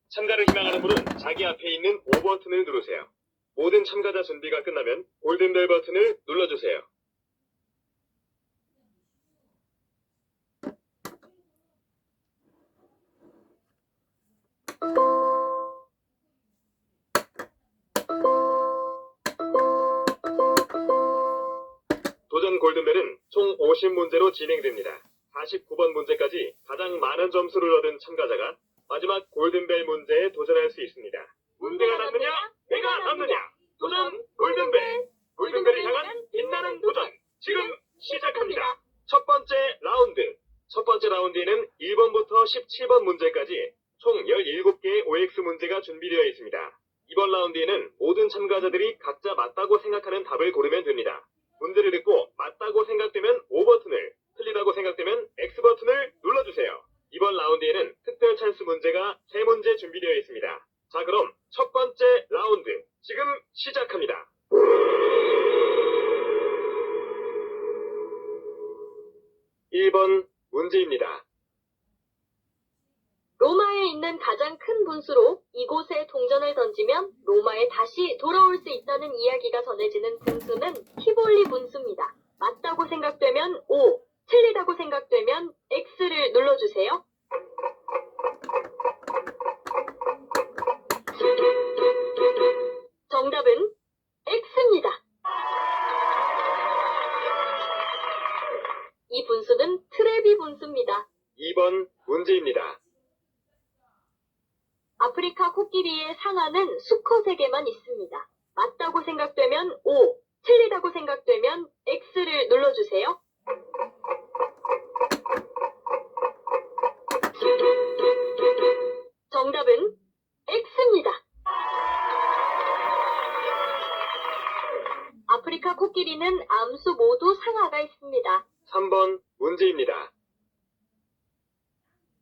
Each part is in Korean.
참가를 희망하는 분은 자기 앞에 있는 O 버튼을 누르세요. 모든 참가자 준비가 끝나면 골든벨 버튼을 눌러주세요. 도전 골든벨은 총 50문제로 진행됩니다. 49번 문제까지 가장 많은 점수를 얻은 참가자가 마지막 골든벨 문제에 도전할 수 있습니다. 문제가 남느냐? 내가 남느냐? 도전 골든벨! 골든벨을 향한 빛나는 도전! 지금 시작합니다. 첫 번째 라운드. 첫 번째 라운드에는 1번부터 17번 문제까지 총 17개의 OX 문제가 준비되어 있습니다. 이번 라운드에는 모든 참가자들이 각자 맞다고 생각하는 답을 고르면 됩니다. 문제를 듣고 맞다고 생각되면 O 버튼을, 틀리다고 생각되면 X 버튼을 눌러주세요. 이번 라운드에는 특별 찬스 문제가 3문제 준비되어 있습니다. 자, 그럼 첫 번째 라운드 지금 시작합니다. (1번) 문제입니다. 로마에 있는 가장 큰 분수로 이곳에 동전을 던지면 로마에 다시 돌아올 수 있다는 이야기가 전해지는 분수는 티볼리 분수입니다. 맞다고 생각되면 O, 틀리다고 생각되면 X를 눌러주세요. 정답은 X입니다. 이 분수는 트레비 분수입니다. 2번 문제입니다. 아프리카 코끼리의 상아는 수컷에게만 있습니다. 맞다고 생각되면 O, 틀리다고 생각되면 X를 눌러주세요. 정답은 X입니다. 아프리카 코끼리는 암수 모두 상아가 있습니다. 3번 문제입니다.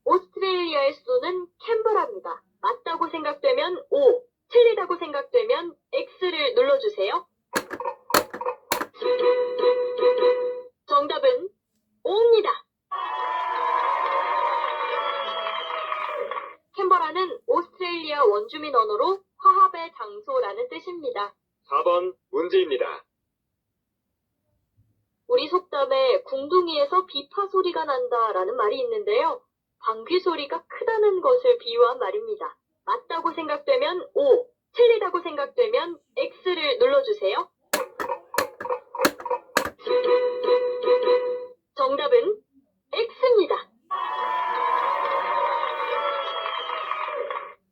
오스트레일리아의 수도는 캔버라입니다. 맞다고 생각되면 O, 틀리다고 생각되면 X를 눌러주세요. 정답은 O입니다. 캔버라는 오스트레일리아 원주민 언어로 화합의 장소라는 뜻입니다. 4번 문제입니다. 우리 속담에 궁둥이에서 비파 소리가 난다라는 말이 있는데요. 방귀 소리가 크다는 것을 비유한 말입니다. 맞다고 생각되면 O, 틀리다고 생각되면 X를 눌러주세요. 정답은 X입니다.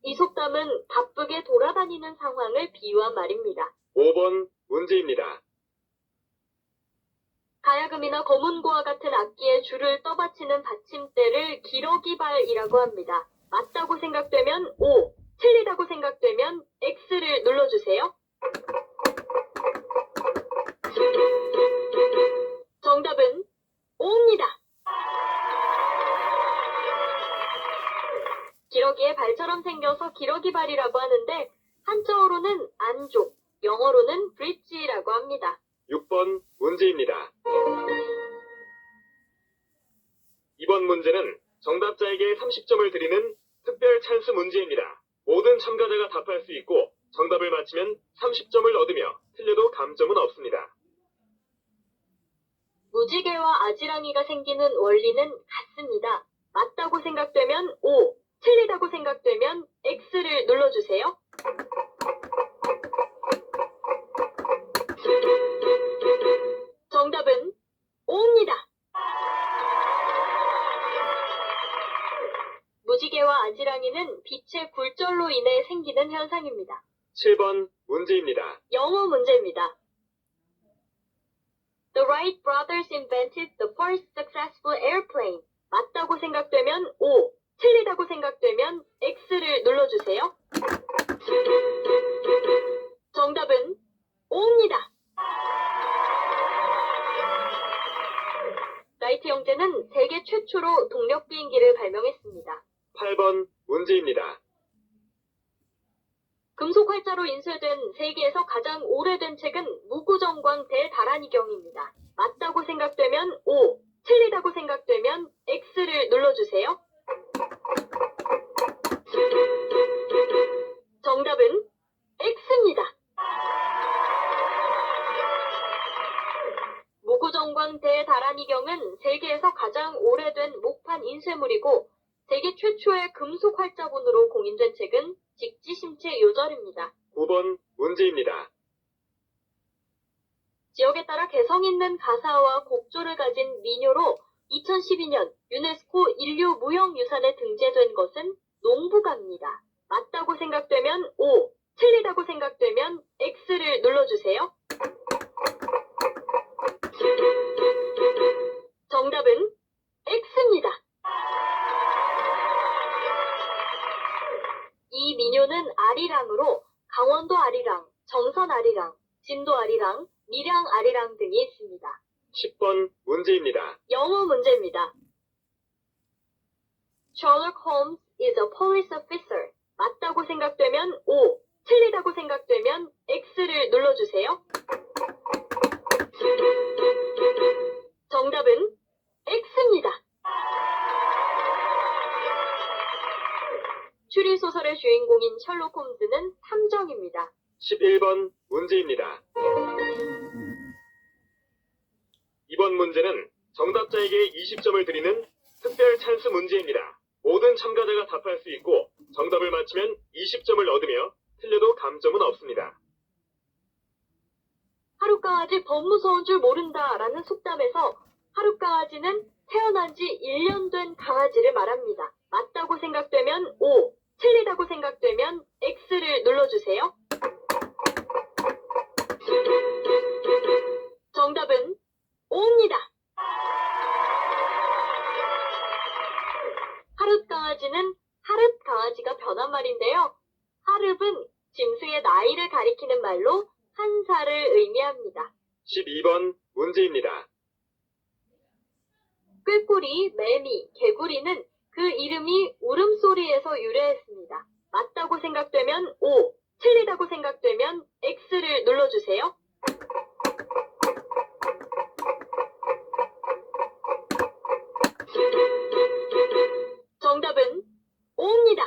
이 속담은 바쁘게 돌아다니는 상황을 비유한 말입니다. 5번 문제입니다. 가야금이나 거문고와 같은 악기에 줄을 떠받치는 받침대를 기러기발이라고 합니다. 맞다고 생각되면 O, 틀리다고 생각되면 X를 눌러주세요. 정답은 O입니다. 기러기의 발처럼 생겨서 기러기발이라고 하는데 한자어로는 안쪽, 영어로는 브릿지라고 합니다. 6번 문제입니다. 이번 문제는 정답자에게 30점을 드리는 특별 찬스 문제입니다. 모든 참가자가 답할 수 있고 정답을 맞히면 30점을 얻으며 틀려도 감점은 없습니다. 무지개와 아지랑이가 생기는 원리는 같습니다. 맞다고 생각되면 O, 틀리다고 생각되면 X를 눌러주세요. 정답은 O입니다. 무지개와 아지랑이는 빛의 굴절로 인해 생기는 현상입니다. 7번 문제입니다. 영어 문제입니다. The Wright brothers invented the first successful airplane. 맞다고 생각되면 O, 틀리다고 생각되면 X를 눌러주세요. 정답은 O입니다. 라이트 형제는 세계 최초로 동력 비행기를 발명했습니다. 8번 문제입니다. 금속 활자로 인쇄된 세계에서 가장 오래된 책은 무구정광 대다란이경입니다. 맞다고 생각되면 O, 틀리다고 생각되면 X 눌러주세요. 정답은 X입니다. 무구정광 대다란이경은 세계에서 가장 오래된 목판 인쇄물이고 세계 최초의 금속 활자본으로 공인된 책은 직지심체 요절입니다. 9번 문제입니다. 지역에 따라 개성 있는 가사와 곡조를 가진 민요로 2012년 유네스코 인류 무형유산에 등재된 것은 농부가입니다. 맞다고 생각되면 O, 틀리다고 생각되면 X를 눌러주세요. 정답은 X입니다. 이 민요는 아리랑으로 강원도 아리랑, 정선 아리랑, 진도 아리랑, 밀양 아리랑 등이 있습니다. 10번 문제입니다. 영어 문제입니다. Sherlock Holmes is a police officer. 맞다고 생각되면 O, 틀리다고 생각되면 X를 눌러주세요. 정답은 X입니다. 추리소설의 주인공인 셜록 홈즈는 탐정입니다. 11번 문제입니다. 이번 문제는 정답자에게 20점을 드리는 특별 찬스 문제입니다. 모든 참가자가 답할 수 있고 정답을 맞히면 20점을 얻으며 틀려도 감점은 없습니다. 하룻강아지 범무서운 줄 모른다 라는 속담에서 하룻강아지는 태어난 지 1년 된 강아지를 말합니다. 맞다고 생각되면 O, 틀리다고 생각되면 X를 눌러주세요. 정답은 O입니다. 하룻강아지는 하룻강아지가 변한 말인데요. 하릅은 짐승의 나이를 가리키는 말로 한 살을 의미합니다. 12번 문제입니다. 꾀꼬리, 매미, 개구리는 그 이름이 울음소리에서 유래했습니다. 맞다고 생각되면 O, 틀리다고 생각되면 X를 눌러주세요. 정답은 O입니다.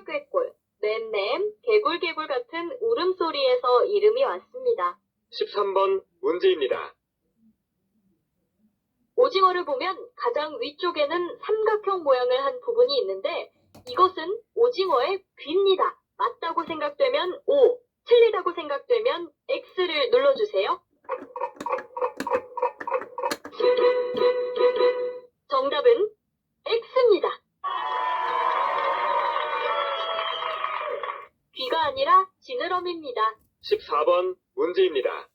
꾀꼴, 맴맴, 개굴 같은 울음소리에서 이름이 왔습니다. 13번 문제입니다. 오징어를 보면 가장 위쪽에는 삼각형 모양을 한 부분이 있는데 이것은 오징어의 귀입니다. 맞다고 생각되면 O, 틀리다고 생각되면 X를 눌러주세요. 정답은 X입니다. 귀가 아니라 지느러미입니다. 14번 문제입니다.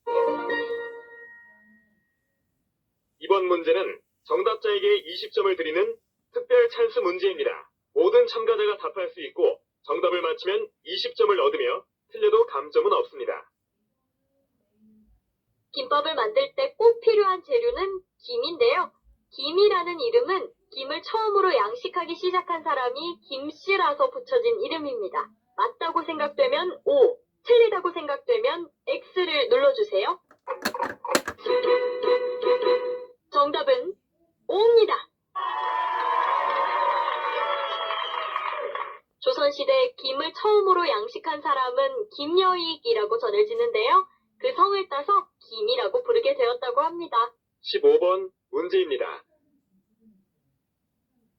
이번 문제는 정답자에게 20점을 드리는 특별 찬스 문제입니다. 모든 참가자가 답할 수 있고 정답을 맞히면 20점을 얻으며 틀려도 감점은 없습니다. 김밥을 만들 때 꼭 필요한 재료는 김인데요. 김이라는 이름은 김을 처음으로 양식하기 시작한 사람이 김씨라서 붙여진 이름입니다. 맞다고 생각되면 O, 틀리다고 생각되면 X를 눌러주세요. 정답은 O입니다. 조선시대 김을 처음으로 양식한 사람은 김여익이라고 전해지는데요. 그 성을 따서 김이라고 부르게 되었다고 합니다. 15번 문제입니다.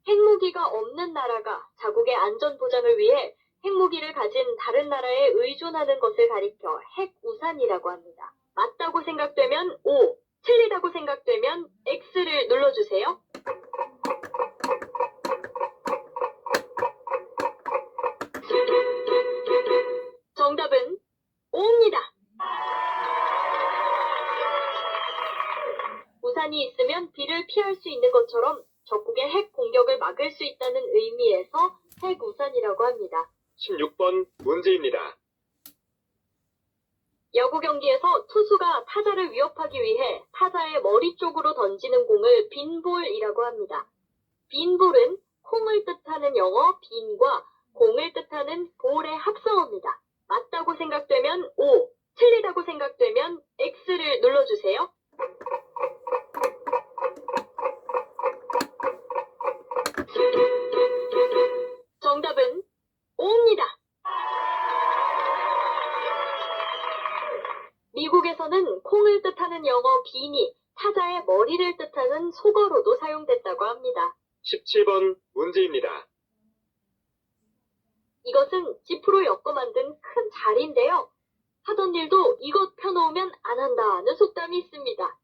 핵무기가 없는 나라가 자국의 안전 보장을 위해 핵무기를 가진 다른 나라에 의존하는 것을 가리켜 핵우산이라고 합니다. 맞다고 생각되면 O, 틀리다고 생각되면 X를 눌러주세요. 정답은 O입니다. 우산이 있으면 비를 피할 수 있는 것처럼 적국의 핵 공격을 막을 수 있다는 의미에서 핵우산이라고 합니다. 16번 문제입니다. 야구 경기에서 투수가 타자를 위협하기 위해 타자의 머리 쪽으로 던지는 공을 빈볼이라고 합니다. 빈볼은 콩을 뜻하는 영어 빈과 공을 뜻하는 볼의 합성어입니다. 맞다고 생각되면 O, 틀리다고 생각되면 X를 눌러주세요. 또는 콩을 뜻하는 영어 비니, 사자의 머리를 뜻하는 속어로도 사용됐다고 합니다. 17번 문제입니다. 이것은 지프로 엮어 만든 큰 자리인데요. 하던 일도 이것 펴놓으면 안 한다는 속담이 있습니다.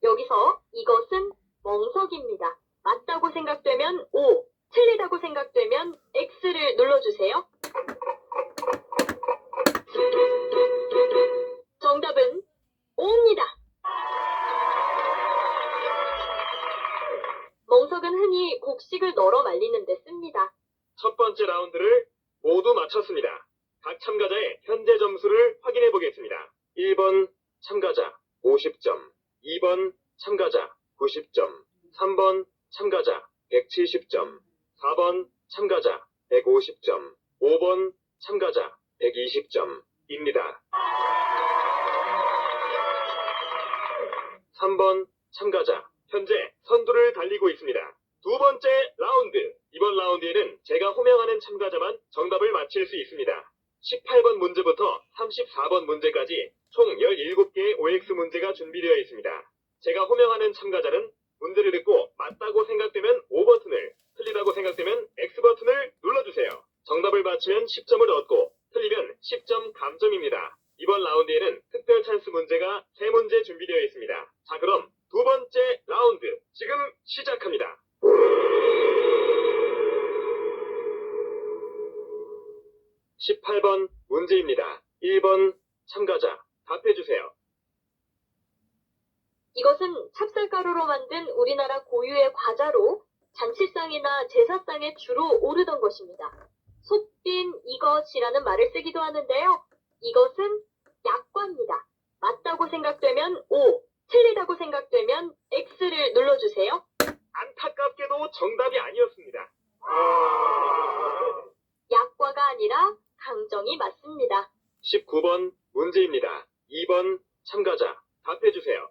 여기서 이것은 멍석입니다. 맞다고 생각되면 O, 틀리다고 생각되면 X를 눌러주세요. 정답은 O입니다. 멍석은 흔히 곡식을 널어 말리는 데 씁니다. 첫 번째 라운드를 모두 마쳤습니다. 각 참가자의 현재 점수를 확인해 보겠습니다. 1번 참가자 50점, 2번 참가자 90점, 3번 참가자 170점, 4번 참가자 150점, 5번 참가자 120점입니다. 3번 참가자 현재 선두를 달리고 있습니다. 두 번째 라운드. 이번 라운드에는 제가 호명하는 참가자만 정답을 맞힐 수 있습니다. 18번 문제부터 34번 문제까지 총 17개의 OX 문제가 준비되어 있습니다. 제가 호명하는 참가자는 문제를 듣고 맞다고 생각되면 O 버튼을, 틀리다고 생각되면 X 버튼을 눌러주세요. 정답을 맞히면 10점을 얻고 틀리면 10점 감점입니다. 이번 라운드에는 특별 찬스 문제가 3문제 준비되어 있습니다. 자, 그럼 두 번째 라운드 지금 시작합니다. 18번 문제입니다. 1번 참가자 답해주세요. 이것은 찹쌀가루로 만든 우리나라 고유의 과자로 잔치상이나 제사상에 주로 오르던 것입니다. 속빈 이것이라는 말을 쓰기도 하는데요. 이것은 약과입니다. 맞다고 생각되면 O, 틀리다고 생각되면 X를 눌러주세요. 안타깝게도 정답이 아니었습니다. 약과가 아니라 강정이 맞습니다. 19번 문제입니다. 2번 참가자 답해주세요.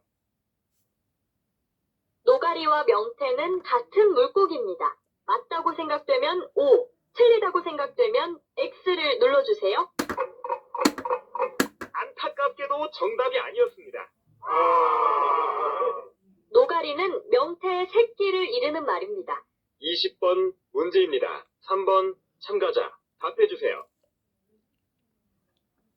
노가리와 명태는 같은 물고기입니다. 맞다고 생각되면 O, 틀리다고 생각되면 X를 눌러주세요. 안타깝게도 정답이 아니었습니다. 노가리는 명태의 새끼를 이르는 말입니다. 20번 문제입니다. 3번 참가자 답해주세요.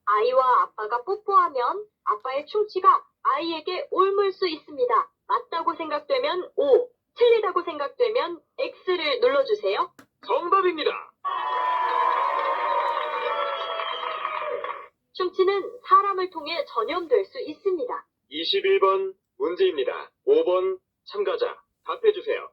아이와 아빠가 뽀뽀하면 아빠의 충치가 아이에게 옮을 수 있습니다. 맞다고 생각되면 O, 틀리다고 생각되면 X를 눌러주세요. 정답입니다. 충치는 사람을 통해 전염될 수 있습니다. 21번 문제입니다. 5번 참가자 답해주세요.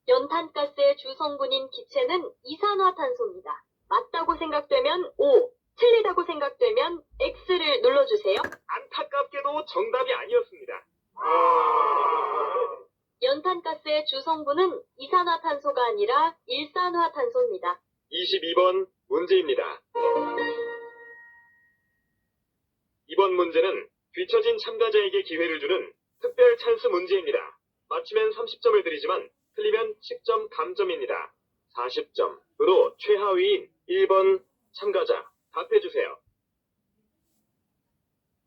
연탄가스의 주성분인 기체는 이산화탄소입니다. 맞다고 생각되면 O, 틀리다고 생각되면 X를 눌러주세요. 안타깝게도 정답이 아니었습니다. 연탄가스의 주성분은 이산화탄소가 아니라 일산화탄소입니다. 22번 문제입니다. 이번 문제는 뒤처진 참가자에게 기회를 주는 특별 찬스 문제입니다. 맞히면 30점을 드리지만 틀리면 10점 감점입니다. 40점으로 최하위인 1번 참가자 답해주세요.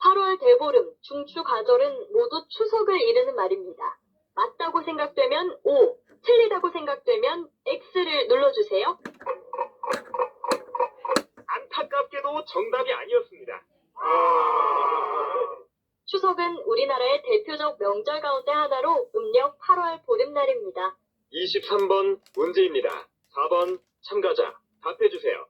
8월 대보름, 중추가절은 모두 추석을 이르는 말입니다. 맞다고 생각되면 O, 틀리다고 생각되면 X를 눌러주세요. 안타깝게도 정답이 아니었습니다. 추석은 우리나라의 대표적 명절 가운데 하나로 음력 8월 보름날입니다. 23번 문제입니다. 4번 참가자 답해주세요.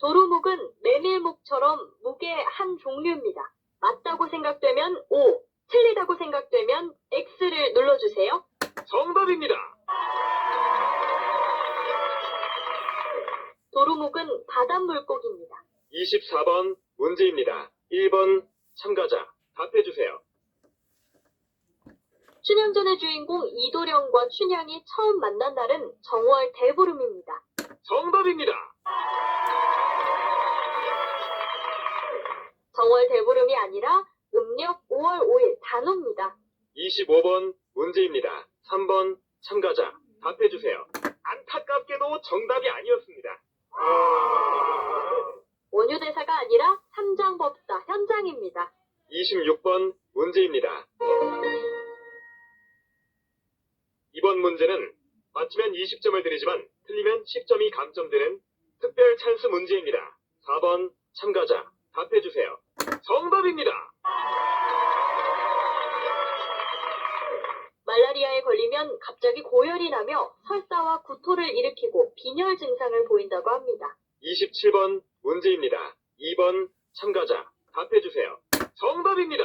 도루묵은 메밀묵처럼 묵의 한 종류입니다. 맞다고 생각되면 O, 틀리다고 생각되면 X를 눌러주세요. 정답입니다. 도루묵은 바닷물고기입니다. 24번 문제입니다. 1번 참가자 답해주세요. 춘향전의 주인공 이도령과 춘향이 처음 만난 날은 정월 대보름입니다. 정답입니다. 정월 대보름이 아니라 음력 5월 5일 단오입니다. 25번 문제입니다. 3번 참가자 답해주세요. 안타깝게도 정답이 아니었습니다. 원효대사가 아니라 삼장법사 현장입니다. 26번 문제입니다. 이번 문제는 맞히면 20점을 드리지만 틀리면 10점이 감점되는 특별 찬스 문제입니다. 4번 참가자 답해주세요. 정답입니다. 말라리아에 걸리면 갑자기 고열이 나며 설사와 구토를 일으키고 빈혈 증상을 보인다고 합니다. 27번 문제입니다. 2번 참가자 답해주세요. 정답입니다.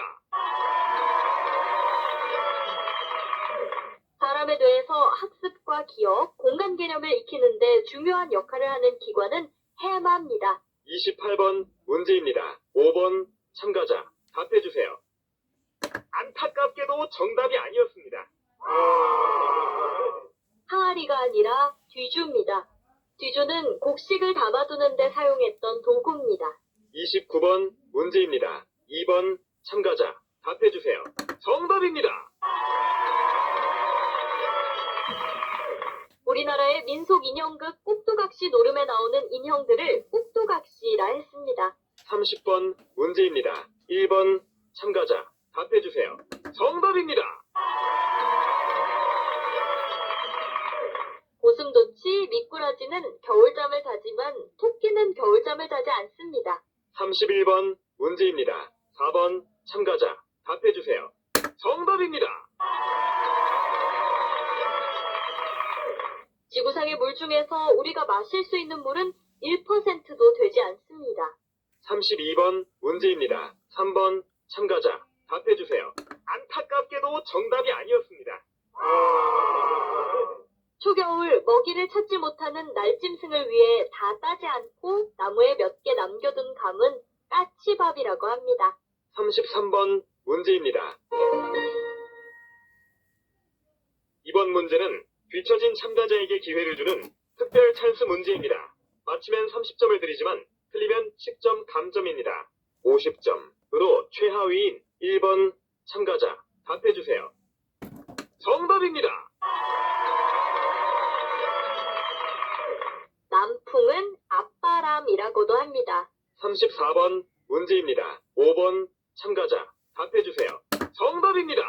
사람의 뇌에서 학습과 기억, 공간 개념을 익히는데 중요한 역할을 하는 기관은 해마입니다. 28번 문제입니다. 5번 참가자 답해주세요. 안타깝게도 정답이 아니었습니다. 항아리가 아니라 뒤주입니다. 뒤주는 곡식을 담아두는 데 사용했던 도구입니다. 29번 문제입니다. 2번 참가자 답해주세요. 정답입니다. 우리나라의 민속 인형극 꼭두각시 노름에 나오는 인형들을 꼭두각시라 했습니다. 30번 문제입니다. 1번 참가자 답해주세요. 정답입니다. 고슴도치, 미꾸라지는 겨울잠을 자지만 토끼는 겨울잠을 자지 않습니다. 31번 문제입니다. 4번 참가자 답해주세요. 정답입니다. 지구상의 물 중에서 우리가 마실 수 있는 물은 1%도 되지 않습니다. 32번 문제입니다. 3번 참가자 답해주세요. 안타깝게도 정답이 아니었습니다. 초겨울 먹이를 찾지 못하는 날짐승을 위해 다 따지 않고 나무에 몇 개 남겨둔 감은 까치밥이라고 합니다. 33번 문제입니다. 이번 문제는 뒤처진 참가자에게 기회를 주는 특별 찬스 문제입니다. 맞히면 30점을 드리지만 틀리면 10점 감점입니다. 50점으로 최하위인 1번 참가자 답해주세요. 정답입니다. 남풍은 앞바람이라고도 합니다. 34번 문제입니다. 5번 참가자 답해주세요. 정답입니다.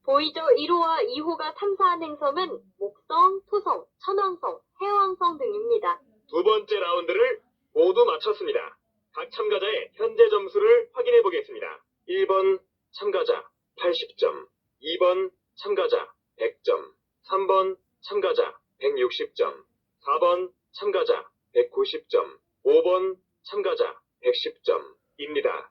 보이저 1호와 2호가 탐사한 행성은 목성, 토성, 천왕성, 해왕성 등입니다. 두 번째 라운드를 모두 마쳤습니다. 각 참가자의 현재 점수를 확인해 보겠습니다. 1번 참가자 80점, 2번 참가자 100점, 3번 참가자 160점, 4번 참가자 190점, 5번 참가자 110점입니다.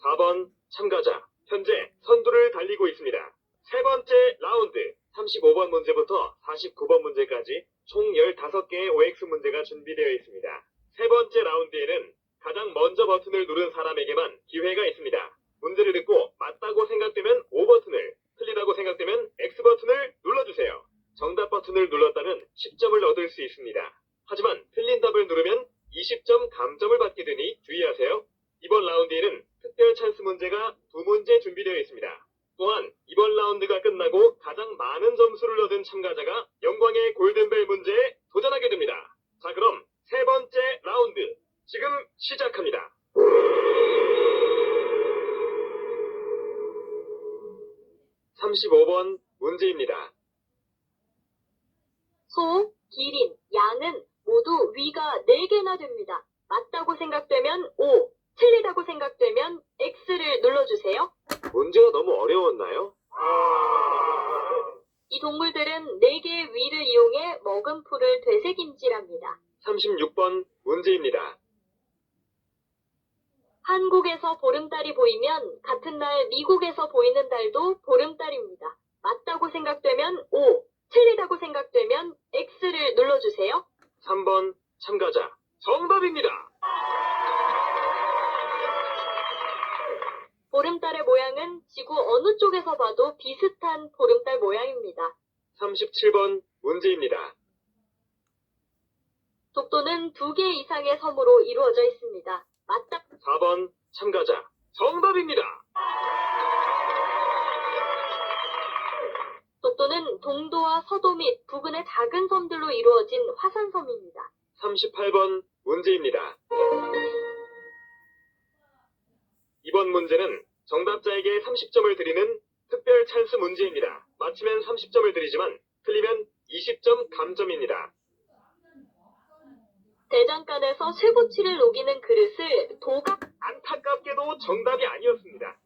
4번 참가자 현재 선두를 달리고 있습니다. 세 번째 라운드 35번 문제부터 49번 문제까지 총 15개의 OX 문제가 준비되어 있습니다. 세 번째 라운드에는 가장 먼저 버튼을 누른 사람에게만 기회가 있습니다. 문제를 듣고 맞다고 생각되면 O 버튼을, 틀리다고 생각되면 X 버튼을 눌러주세요. 정답 버튼을 눌렀다면 10점을 얻을 수 있습니다. 하지만 틀린 답을 누르면 20점 감점을 받게 되니 주의하세요. 이번 라운드에는 특별 찬스 문제가 2문제 준비되어 있습니다. 또한 이번 라운드가 끝나고 가장 많은 점수를 얻은 참가자가 영광의 골든벨 문제에 도전하게 됩니다. 자, 그럼 세 번째 라운드 지금 시작합니다. (35번) 문제입니다. 소, 기린, 양은 모두 위가 4개나 됩니다. 맞다고 생각되면 O, 틀리다고 생각되면 X를 눌러주세요. 문제가 너무 어려웠나요? 이 동물들은 4개의 위를 이용해 먹은 풀을 되새김질합니다. 36번 문제입니다. 한국에서 보름달이 보이면 같은 날 미국에서 보이는 달도 보름달입니다. 맞다고 생각되면 O, 틀리다고 생각되면 X를 눌러주세요. 3번 참가자 정답입니다. 보름달의 모양은 지구 어느 쪽에서 봐도 비슷한 보름달 모양입니다. 37번 문제입니다. 독도는 2개 이상의 섬으로 이루어져 있습니다. 맞다. 4번 참가자 정답입니다. 적도는 동도와 서도 및 부근의 작은 섬들로 이루어진 화산섬입니다. 38번 문제입니다. 이번 문제는 정답자에게 30점을 드리는 특별 찬스 문제입니다. 맞히면 30점을 드리지만 틀리면 20점 감점입니다. 대장간에서 쇠붙이를 녹이는 그릇을 도각, 안타깝게도 정답이 아니었습니다.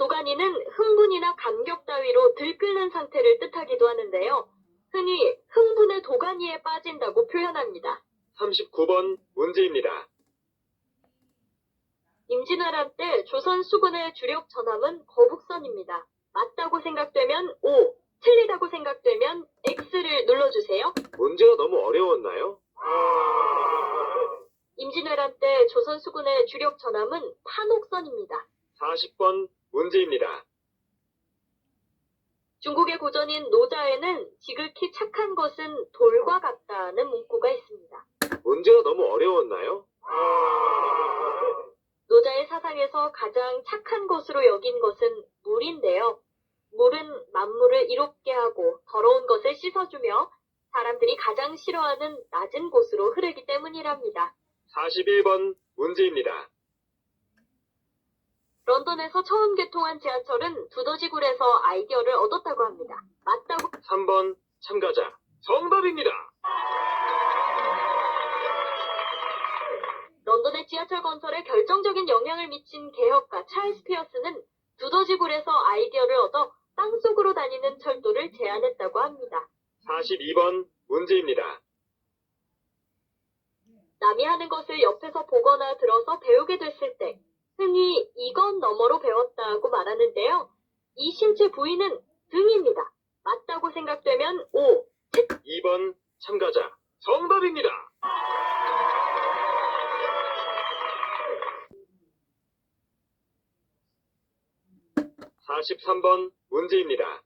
도가니는 흥분이나 감격 따위로 들끓는 상태를 뜻하기도 하는데요. 흔히 흥분의 도가니에 빠진다고 표현합니다. 39번 문제입니다. 임진왜란 때 조선 수군의 주력 전함은 거북선입니다. 맞다고 생각되면 O, 틀리다고 생각되면 X를 눌러주세요. 문제가 너무 어려웠나요? 임진왜란 때 조선 수군의 주력 전함은 판옥선입니다. 40번 문제입니다. 중국의 고전인 노자에는 지극히 착한 것은 돌과 같다는 문구가 있습니다. 문제가 너무 어려웠나요? 노자의 사상에서 가장 착한 것으로 여긴 것은 물인데요. 물은 만물을 이롭게 하고 더러운 것을 씻어주며 사람들이 가장 싫어하는 낮은 곳으로 흐르기 때문이랍니다. 41번 문제입니다. 런던에서 처음 개통한 지하철은 두더지굴에서 아이디어를 얻었다고 합니다. 맞다고 3번 참가자. 정답입니다. 런던의 지하철 건설에 결정적인 영향을 미친 개혁가 찰스 피어스는 두더지굴에서 아이디어를 얻어 땅속으로 다니는 철도를 제안했다고 합니다. 42번 문제입니다. 남이 하는 것을 옆에서 보거나 들어서 배우게 됐을 때 흔히 이건 너머로 배웠다고 말하는데요. 이 신체 부위는 등입니다. 맞다고 생각되면 O, 2번 참가자. 정답입니다. (43번) 문제입니다.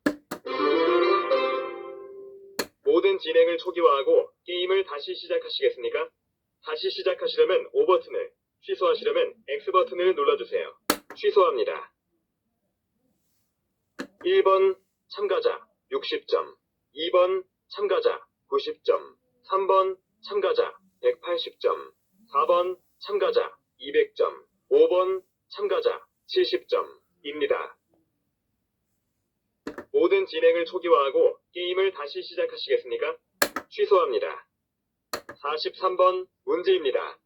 모든 진행을 초기화하고 게임을 다시 시작하시겠습니까? 다시 시작하시려면 O 버튼을, 취소하시려면 X 버튼을 눌러주세요. 취소합니다. 1번 참가자 60점, 2번 참가자 90점, 3번 참가자 180점, 4번 참가자 200점, 5번 참가자 70점입니다. 모든 진행을 초기화하고 게임을 다시 시작하시겠습니까? 취소합니다. 43번 문제입니다.